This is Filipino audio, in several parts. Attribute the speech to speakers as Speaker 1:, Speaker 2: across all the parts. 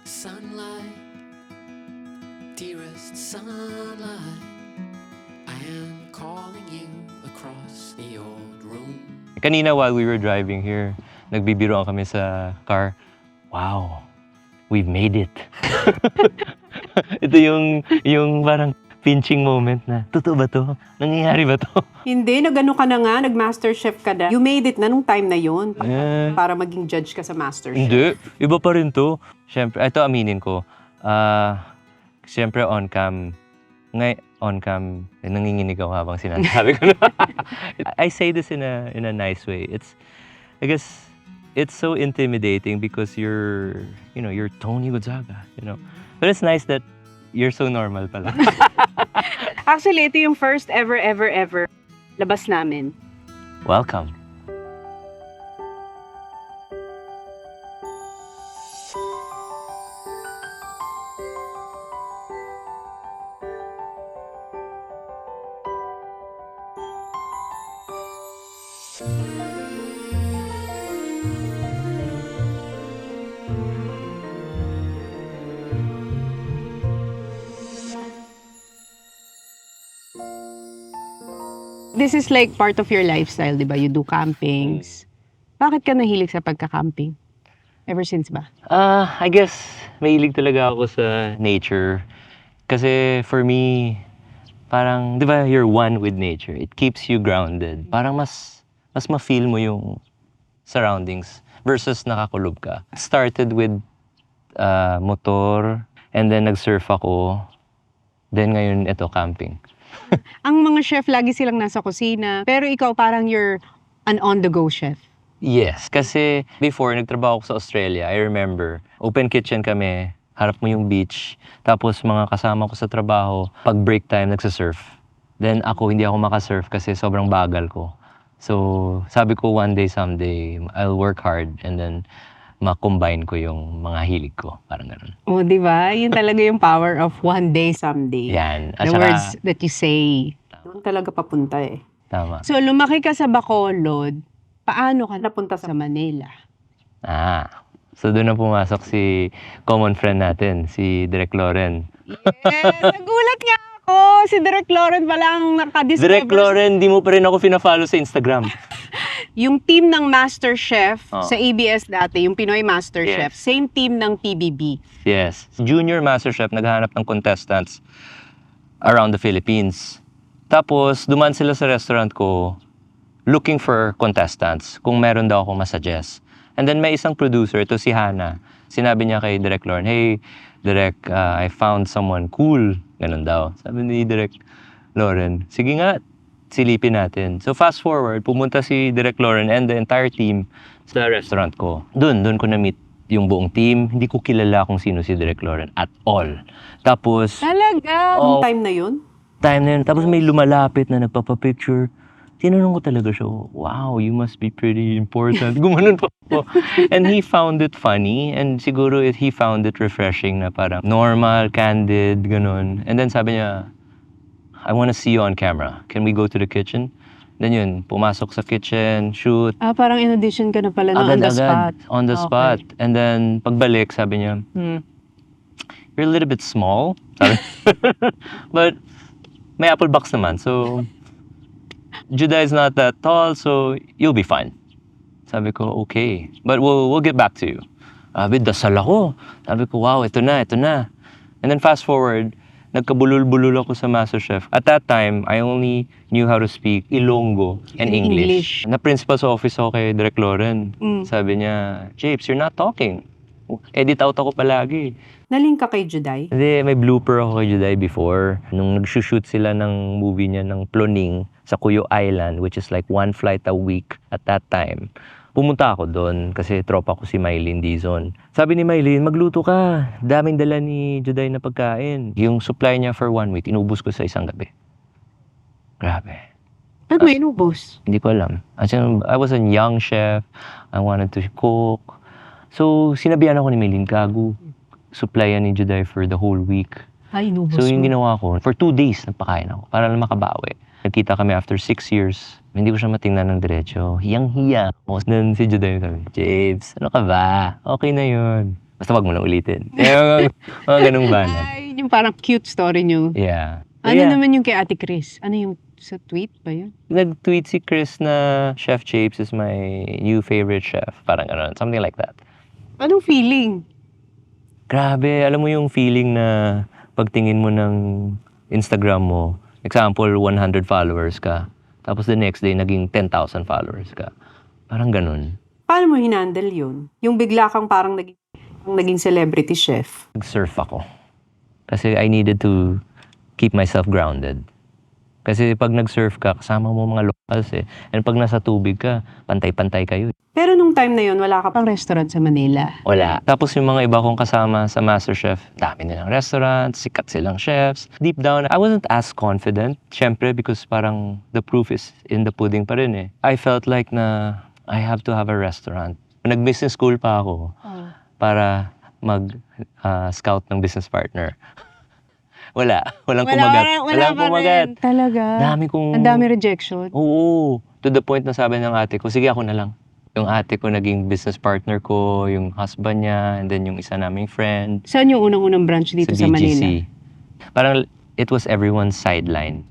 Speaker 1: Sunlight, dearest sunlight, I am calling you across the old room.
Speaker 2: Kanina while we were driving here, nagbibiroan kami sa car. Wow, we've made it. Ito yung parang pinching moment na, totoo ba to? Nangyayari ba to?
Speaker 3: Hindi, nag-ano ka na nga, nag-masterchef ka na. You made it na nung time na yun.
Speaker 2: Eh,
Speaker 3: Para maging judge ka sa masterchef.
Speaker 2: Hindi, iba pa rin to. Siyempre, ito aminin ko. Siyempre on-cam, nanginginig ako habang sinasabi ko na. I say this in a nice way. I guess, it's so intimidating because you're Tony Gonzaga, But it's nice that you're so normal pala.
Speaker 3: Actually, ito yung first ever labas namin.
Speaker 2: Welcome.
Speaker 3: This is like part of your lifestyle, di ba? You do campings. Bakit ka nahilig sa pagka-camping? Ever since ba?
Speaker 2: I guess, mahilig talaga ako sa nature. Kasi for me, parang, di ba, you're one with nature. It keeps you grounded. Parang mas ma-feel mo yung surroundings versus nakakulob ka. Started with motor, and then nag-surf ako. Then ngayon, ito, camping.
Speaker 3: Ang mga chef, lagi silang nasa kusina. Pero ikaw parang you're an on-the-go chef.
Speaker 2: Yes, kasi before, nagtrabaho ako sa Australia. I remember, open kitchen kami, harap mo yung beach. Tapos mga kasama ko sa trabaho, pag break time, nagsasurf. Then ako, hindi ako makasurf kasi sobrang bagal ko. So, sabi ko one day, someday, I'll work hard and then ma-combine ko yung mga hilig ko. Parang ganun.
Speaker 3: O, di ba? Yun talaga yung power of one day, someday.
Speaker 2: Yan. At
Speaker 3: The
Speaker 2: saka,
Speaker 3: words that you say. Doon talaga papunta eh.
Speaker 2: tama.
Speaker 3: So, lumaki ka sa Bacolod. Paano ka napunta sa Manila?
Speaker 2: So doon na pumasok si common friend natin, si Direk Loren.
Speaker 3: Yes! Nagulat nga ako! Si Direk Loren pala ang nakadiscover.
Speaker 2: Direk Loren, di mo pa rin ako fina-follow sa Instagram.
Speaker 3: Yung team ng MasterChef
Speaker 2: Oh.
Speaker 3: sa ABS dati, yung Pinoy MasterChef,
Speaker 2: Yes.
Speaker 3: same team ng PBB.
Speaker 2: Yes. Junior MasterChef, naghahanap ng contestants around the Philippines. Tapos, dumaan sila sa restaurant ko looking for contestants kung meron daw akong masuggest. And then may isang producer, to si Hannah. Sinabi niya kay Direk Loren, "Hey, Direk, I found someone cool." Ganun daw. Sabi ni Direk Loren, "Sige nga, silipin natin." So fast forward, pumunta si Direk Loren and the entire team sa restaurant ko. Doon ko na-meet yung buong team. Hindi ko kilala kung sino si Direk Loren at all. Tapos,
Speaker 3: Talaga?
Speaker 2: Oh.
Speaker 3: Time na yun?
Speaker 2: tapos may lumalapit na nagpapapicture. Tinanong ko talaga siya, "Wow, you must be pretty important." Gumanon pa ako. And he found it funny and siguro he found it refreshing na parang normal, candid, ganun. And then sabi niya, "I want to see you on camera. Can we go to the kitchen?" Then yun, pumasok sa kitchen, shoot.
Speaker 3: Parang in audition ka na pala no, on the spot.
Speaker 2: On the
Speaker 3: Okay.
Speaker 2: spot. And then pagbalik, sabi niya, "You're a little bit small." Sabi. But may apple box naman, so Judah is not that tall, so you'll be fine. Sabi ko, okay. But we'll get back to you. Dasal ako. Sabi ko, wow, ito na. And then fast forward, nagkabulol-bulol ako sa MasterChef. At that time, I only knew how to speak Ilonggo and English. Na principal's office ako kay Direk Loren. Sabi niya, "Japes, you're not talking. Edit out ako palagi."
Speaker 3: Naling ka kay Juday?
Speaker 2: Hindi, may blooper ako kay Juday before. Nung nag-shoot sila ng movie niya ng Ploning sa Cuyo Island, which is like 1 flight a week at that time. Pumunta ako doon kasi tropa ko si Mylene Dizon. Sabi ni Mylene, "Magluto ka. Daming dala ni Juday na pagkain." Yung supply niya for 1 week, inubos ko sa isang gabi. Grabe.
Speaker 3: Ba't may inubos?
Speaker 2: Hindi ko alam. I was a young chef. I wanted to cook. So, sinabihan ako ni Mylene, "Gago, supplyan ni Juday for the whole week."
Speaker 3: Ay, inubos
Speaker 2: So yung
Speaker 3: mo.
Speaker 2: ginawa ko, for 2 days nagpakain ako para lang makabawi. Nagkita kami after 6 years. Hindi ko siya matingnan ng diretso. Hiyang-hiya. Then si Juday sabi, "James, ano ka ba? Okay na yun." Basta wag mo na ulitin. Mga ganung banat.
Speaker 3: Ay, yung parang cute story nyo.
Speaker 2: Yeah.
Speaker 3: Ano
Speaker 2: Yeah.
Speaker 3: naman yung kay Ate Chris? Ano yung sa tweet ba yun?
Speaker 2: Nag-tweet si Chris na Chef Japes is my new favorite chef. Parang ano, something like that.
Speaker 3: Anong feeling?
Speaker 2: Grabe, alam mo yung feeling na pagtingin mo ng Instagram mo, example, 100 followers ka, tapos the next day, naging 10,000 followers ka. Parang ganun.
Speaker 3: Paano mo hinandle yun? Yung bigla kang parang naging celebrity chef.
Speaker 2: Nag-surf ako. Kasi I needed to keep myself grounded. Kasi pag nag-surf ka, kasama mo mga locals eh. And pag nasa tubig ka, pantay-pantay kayo.
Speaker 3: Pero nung time na yun, wala ka pang restaurant sa Manila.
Speaker 2: Wala. Tapos yung mga iba kong kasama sa MasterChef, dami nilang restaurant, sikat silang chefs. Deep down, I wasn't as confident. Siyempre, because parang the proof is in the pudding pa rin eh. I felt like na I have to have a restaurant. Nag-business school pa ako para mag-scout ng business partner. Walang kumagat. Walang kumagat.
Speaker 3: Talaga? Ang dami rejection.
Speaker 2: Oo. To the point na sabi ng ate ko, sige ako na lang. Yung ate ko naging business partner ko, yung husband niya, and then yung isa naming friend.
Speaker 3: Saan yung unang-unang branch dito sa Manila?
Speaker 2: Parang it was everyone's sideline.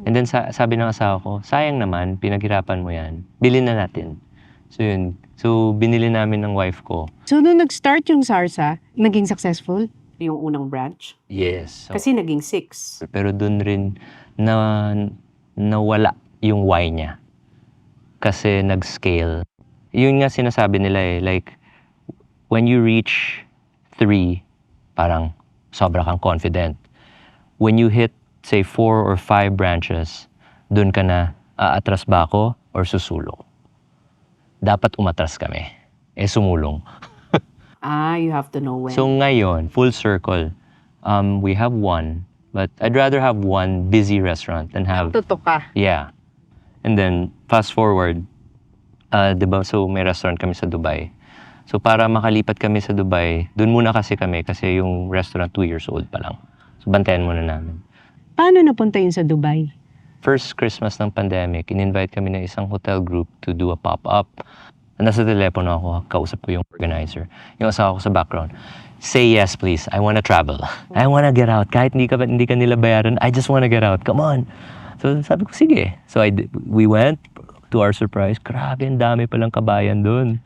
Speaker 2: And then sabi ng asawa ko, sayang naman, pinaghirapan mo yan. Bilhin na natin. So yun. So binili namin ng wife ko.
Speaker 3: So nung nag-start yung Sarsa, naging successful? Yung unang branch?
Speaker 2: Yes. So,
Speaker 3: Kasi naging 6.
Speaker 2: pero dun rin nawala yung why niya. Kasi nag-scale. Yun nga sinasabi nila eh, like, when you reach 3, parang sobra kang confident. When you hit, say, 4 or 5 branches, dun ka na, aatras ba ako or susulong? Dapat umatras kami. Sumulong.
Speaker 3: You have to know when.
Speaker 2: So ngayon, full circle, we have one, but I'd rather have one busy restaurant than have,
Speaker 3: Tutok ka.
Speaker 2: yeah. And then, fast forward, diba, so may restaurant kami sa Dubai. So para makalipat kami sa Dubai, dun muna kasi kami, kasi yung restaurant 2 years old pa lang. So bantayan muna namin.
Speaker 3: Paano napunta yun sa Dubai?
Speaker 2: First Christmas ng pandemic, in-invite kami ng isang hotel group to do a pop-up. Nasa telepono ako, kausap ko yung organizer. Yung asawa ko sa background. Say yes, please. I wanna travel. I wanna get out. Kahit hindi ka nila bayaran, I just wanna get out. Come on. So sabi ko, sige. So we went. To our surprise, grabe, ang dami palang kabayan doon.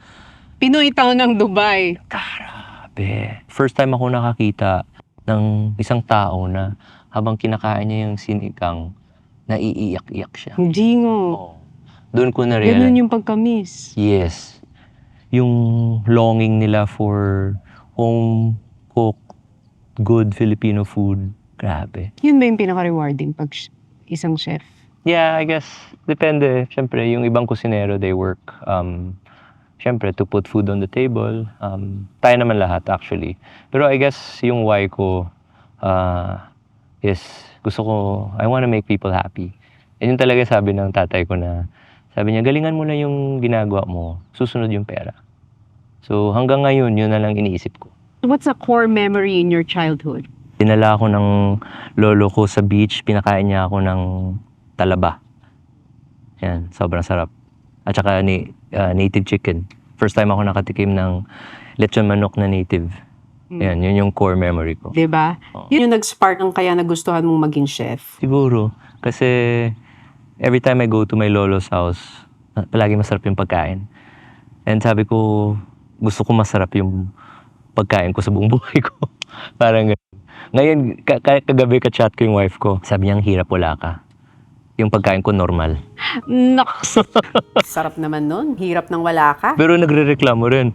Speaker 3: Pinoy town ng Dubai.
Speaker 2: Grabe. First time ako nakakita ng isang tao na habang kinakain niya yung sinigang, naiiyak-iyak siya.
Speaker 3: Hindi nga.
Speaker 2: Oh. Doon ko na-realize.
Speaker 3: Ganun yung pagka-miss.
Speaker 2: Yes. Yung longing nila for home-cooked, good Filipino food. Grabe.
Speaker 3: Yun ba yung pinaka-rewarding pag isang chef?
Speaker 2: Yeah, I guess, depende. Siyempre, yung ibang kusinero, they work, siyempre, to put food on the table. Tayo naman lahat, actually. Pero I guess, yung why ko is, gusto ko, I wanna make people happy. And yun talaga sabi ng tatay ko na, sabi niya, galingan mo na yung ginagawa mo, susunod yung pera. So, hanggang ngayon, yun na lang iniisip ko.
Speaker 3: What's a core memory in your childhood?
Speaker 2: Dinala ako ng lolo ko sa beach, pinakain niya ako ng talaba. Yan, sobrang sarap. At saka native chicken. First time ako nakatikim ng lechon manok na native. Yan, yun yung core memory ko.
Speaker 3: Diba? Yun yung nag-spark ang kaya nagustuhan mong maging chef.
Speaker 2: Siguro. Kasi every time I go to my lolo's house, palagi masarap yung pagkain. And sabi ko, gusto ko masarap yung pagkain ko sa buong buhay ko. Parang ngayon, kagabi ka-chat ko yung wife ko. Sabi niya, ang hirap, wala ka. Yung pagkain ko normal.
Speaker 3: Naks! Sarap naman nun. Hirap nang wala ka.
Speaker 2: Pero nagre-reklamo rin.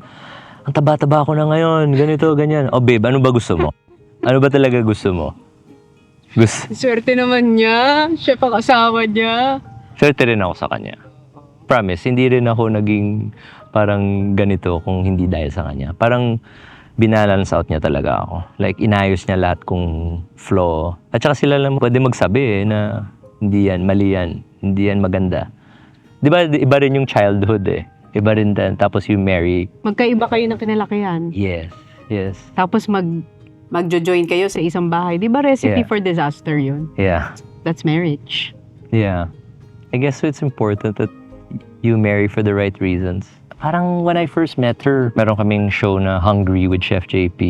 Speaker 2: Ang taba-taba ko na ngayon. Ganito, ganyan. Oh babe, ano ba gusto mo? Ano ba talaga gusto mo?
Speaker 3: Swerte naman niya. Chef ang asawa niya.
Speaker 2: Swerte rin ako sa kanya. Promise, hindi rin ako naging parang ganito kung hindi dahil sa kanya. Parang binalance out niya talaga ako. Like, inayos niya lahat kung flaw. At saka sila lang pwede magsabi na hindi yan, mali yan, hindi yan maganda. Di ba, iba rin yung childhood eh. Iba rin din. Tapos you marry.
Speaker 3: Magkaiba kayo ng kinalakihan.
Speaker 2: Yes, yes.
Speaker 3: Tapos magjo-join kayo sa isang bahay. Di ba recipe
Speaker 2: Yeah.
Speaker 3: for disaster yun?
Speaker 2: Yeah,
Speaker 3: That's marriage.
Speaker 2: yeah. I guess it's important that you marry for the right reasons. Parang when I first met her, meron kaming show na Hungry with Chef JP.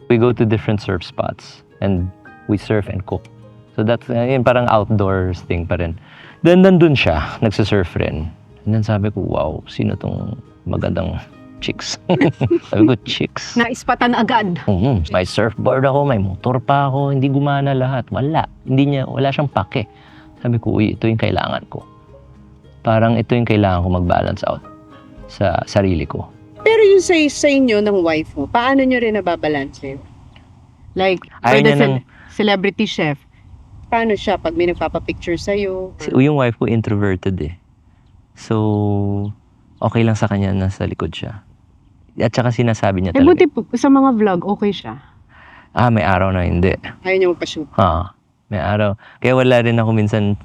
Speaker 2: We go to different surf spots and we surf and cook. So that's yun, parang outdoors thing pa rin. Then nandun siya, nagsasurf rin. And then sabi ko, wow, sino tong magandang chicks? Sabi ko, chicks.
Speaker 3: Naispatan agad.
Speaker 2: May surfboard ako, may motor pa ako, hindi gumana lahat. Wala. Wala siyang pake. Sabi ko, uy, ito yung kailangan ko. Parang ito yung kailangan ko mag-balance out sa sarili ko.
Speaker 3: Pero yung sa inyo ng wife mo, paano nyo rin nababalanse? Like,
Speaker 2: Ayaw
Speaker 3: for the
Speaker 2: niya ng-
Speaker 3: celebrity chef, paano siya pag may nagpapapicture sa'yo?
Speaker 2: Yung wife ko introverted eh. So, okay lang sa kanya na sa likod siya. At saka sinasabi niya
Speaker 3: Eh,
Speaker 2: talaga.
Speaker 3: buti po, sa mga vlog, okay siya.
Speaker 2: May araw na hindi.
Speaker 3: Ayaw niya magpa-shoot.
Speaker 2: May araw. Kaya wala rin ako minsan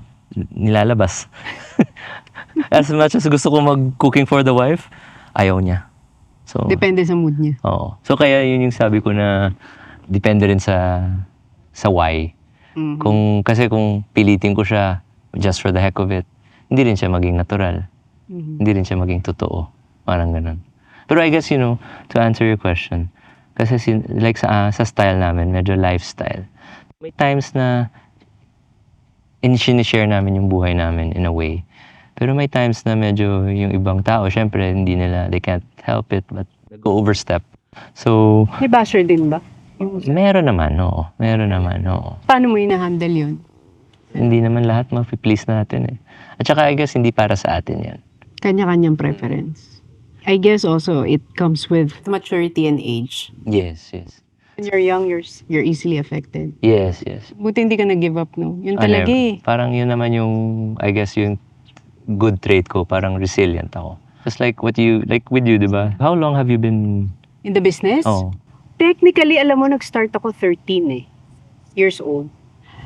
Speaker 2: nilalabas. As much as gusto ko mag-cooking for the wife, ayaw niya. So,
Speaker 3: Depende sa mood niya.
Speaker 2: oo. So, kaya yun yung sabi ko na depende rin sa why.
Speaker 3: Mhm.
Speaker 2: Kasi kung pilitin ko siya just for the heck of it, hindi rin siya maging natural.
Speaker 3: Mhm.
Speaker 2: Hindi rin siya maging totoo. Parang ganun. Pero I guess, to answer your question, kasi like sa style namin, medyo lifestyle. May times na sinishare namin yung buhay namin in a way. Pero may times na medyo yung ibang tao, syempre, they can't help it, but go-overstep. So,
Speaker 3: May basher din ba?
Speaker 2: meron naman, oo. Meron naman, oo.
Speaker 3: Paano mo hina-handle yun?
Speaker 2: Hindi naman lahat ma-please natin eh. At saka I guess hindi para sa atin yan.
Speaker 3: Kanya-kanyang preference. I guess also it comes with maturity and age.
Speaker 2: Yes, yes.
Speaker 3: When you're young, you're easily affected.
Speaker 2: Yes, yes.
Speaker 3: Buti hindi ka nag-give up, no? Yun
Speaker 2: Ano,
Speaker 3: talaga eh.
Speaker 2: Parang yun naman yung, I guess yung good trait ko, parang resilient ako. Just like with you, di ba? How long have you been,
Speaker 3: In the business?
Speaker 2: oh,
Speaker 3: Technically, alam mo, nag-start ako 13 years old.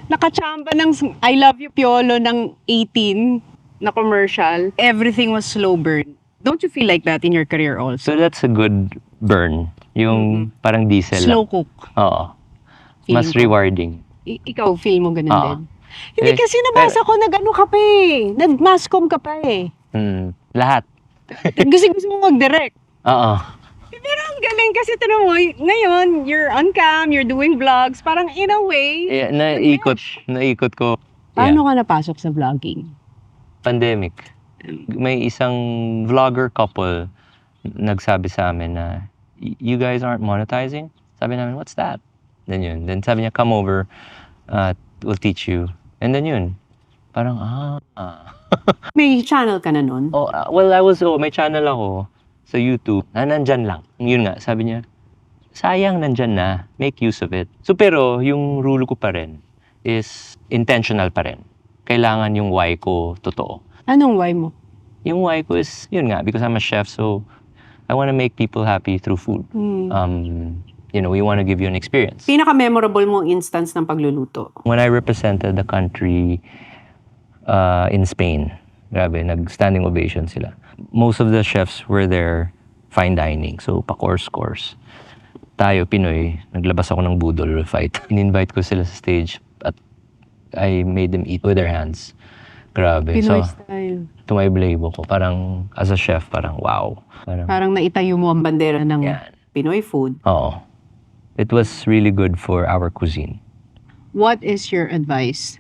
Speaker 3: Nakachamba ng I Love You Piolo ng 18 na commercial. Everything was slow burn. Don't you feel like that in your career also?
Speaker 2: so that's a good burn. Yung parang diesel
Speaker 3: Slow
Speaker 2: lang.
Speaker 3: cook.
Speaker 2: Oo. Mas
Speaker 3: Feeling ko.
Speaker 2: rewarding.
Speaker 3: Ikaw, feel mo ganun
Speaker 2: Oo.
Speaker 3: din? Hindi
Speaker 2: Eh,
Speaker 3: kasi nabasa ko na gano'n ka pa eh. Nag-mascom ka pa eh.
Speaker 2: Lahat.
Speaker 3: Gusto mo mag-direct.
Speaker 2: Oo.
Speaker 3: Pero ang galing kasi tanong mo, ngayon, you're on cam, you're doing vlogs, parang in a way,
Speaker 2: Eh, naikot ko.
Speaker 3: paano ka napasok sa vlogging?
Speaker 2: Pandemic. May isang vlogger couple nagsabi sa amin na, you guys aren't monetizing? Sabi namin, what's that? Then yun. Then sabi niya, come over, we'll teach you. And then yun. Parang,
Speaker 3: May channel ka na nun?
Speaker 2: may channel ako sa YouTube na nandyan lang. Yun nga, sabi niya, sayang nandyan na, make use of it. So pero, yung rule ko pa rin is intentional pa rin. Kailangan yung why ko totoo.
Speaker 3: Anong why mo?
Speaker 2: Yung why ko is, yun nga, because I'm a chef, so I want to make people happy through food. We want to give you an experience.
Speaker 3: Pinaka-memorable mong instance ng pagluluto?
Speaker 2: When I represented the country in Spain, grabe, nag-standing ovation sila. Most of the chefs were there fine dining, so pa-course. Tayo, Pinoy, naglabas ako ng budol fight. In-invite ko sila sa stage at I made them eat with their hands. Grabe.
Speaker 3: Pinoy
Speaker 2: So,
Speaker 3: style.
Speaker 2: tumayblabo ko. Parang, as a chef, parang wow.
Speaker 3: Parang naitayo mo ang bandera ng
Speaker 2: Yan.
Speaker 3: Pinoy food.
Speaker 2: Oo. It was really good for our cuisine.
Speaker 3: What is your advice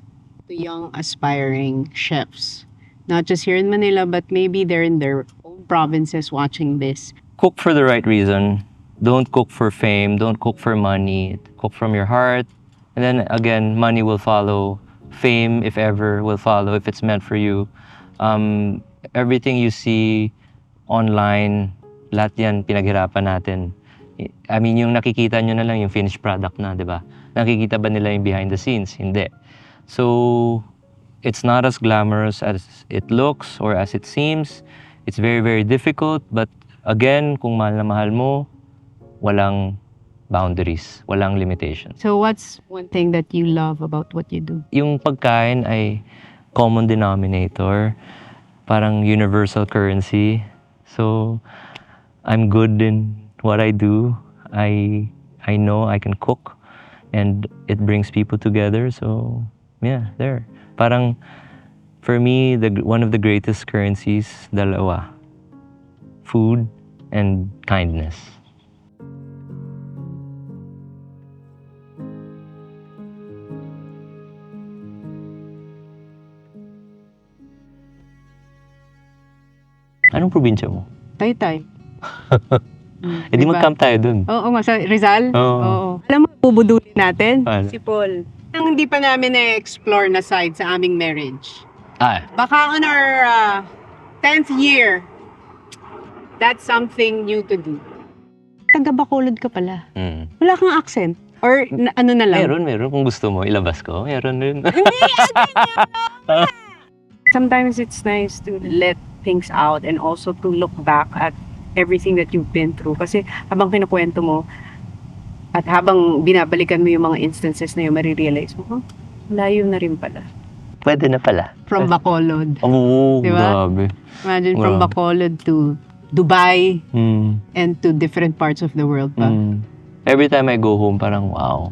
Speaker 3: to young aspiring chefs? Not just here in Manila, but maybe they're in their own provinces watching this.
Speaker 2: Cook for the right reason. Don't cook for fame. Don't cook for money. Cook from your heart. And then again, money will follow. Fame, if ever, will follow if it's meant for you. Everything you see online, lahat yan pinaghirapan natin. I mean, yung nakikita nyo na lang yung finished product na, di ba? Nakikita ba nila yung behind the scenes? Hindi. So, it's not as glamorous as it looks or as it seems. It's very, very difficult. But again, kung mahal na mahal mo, walang boundaries, walang limitations.
Speaker 3: So what's one thing that you love about what you do?
Speaker 2: Yung pagkain ay common denominator, parang universal currency. So, I'm good in what I do. I know I can cook and it brings people together. So, yeah, there. Parang, for me, one of the greatest currencies, dalawa. food, and kindness. Anong probinsya mo?
Speaker 3: Taytay.
Speaker 2: Eh di mag-camp tayo dun.
Speaker 3: Oo nga, sa Rizal?
Speaker 2: Oo.
Speaker 3: Alam mo, bubudulin natin?
Speaker 2: Ano?
Speaker 3: Si Paul. Ang hindi pa namin na-explore na side sa aming marriage. Baka on our 10th year, that's something new to do. Taga Bacolod ka pala.
Speaker 2: Mm.
Speaker 3: Wala kang accent? Or ano na lang?
Speaker 2: Meron. Kung gusto mo, ilabas ko. Meron rin.
Speaker 3: Sometimes it's nice to let things out and also to look back at everything that you've been through. Kasi habang kinukwento mo at habang binabalikan mo yung mga instances na yun, marirealize mo, layo na rin pala.
Speaker 2: Pwede na pala.
Speaker 3: From Bacolod.
Speaker 2: Oo,
Speaker 3: Diba?
Speaker 2: grabe.
Speaker 3: Imagine from
Speaker 2: Wow.
Speaker 3: Bacolod to Dubai
Speaker 2: Mm.
Speaker 3: and to different parts of the world pa.
Speaker 2: Mm. Every time I go home, parang wow.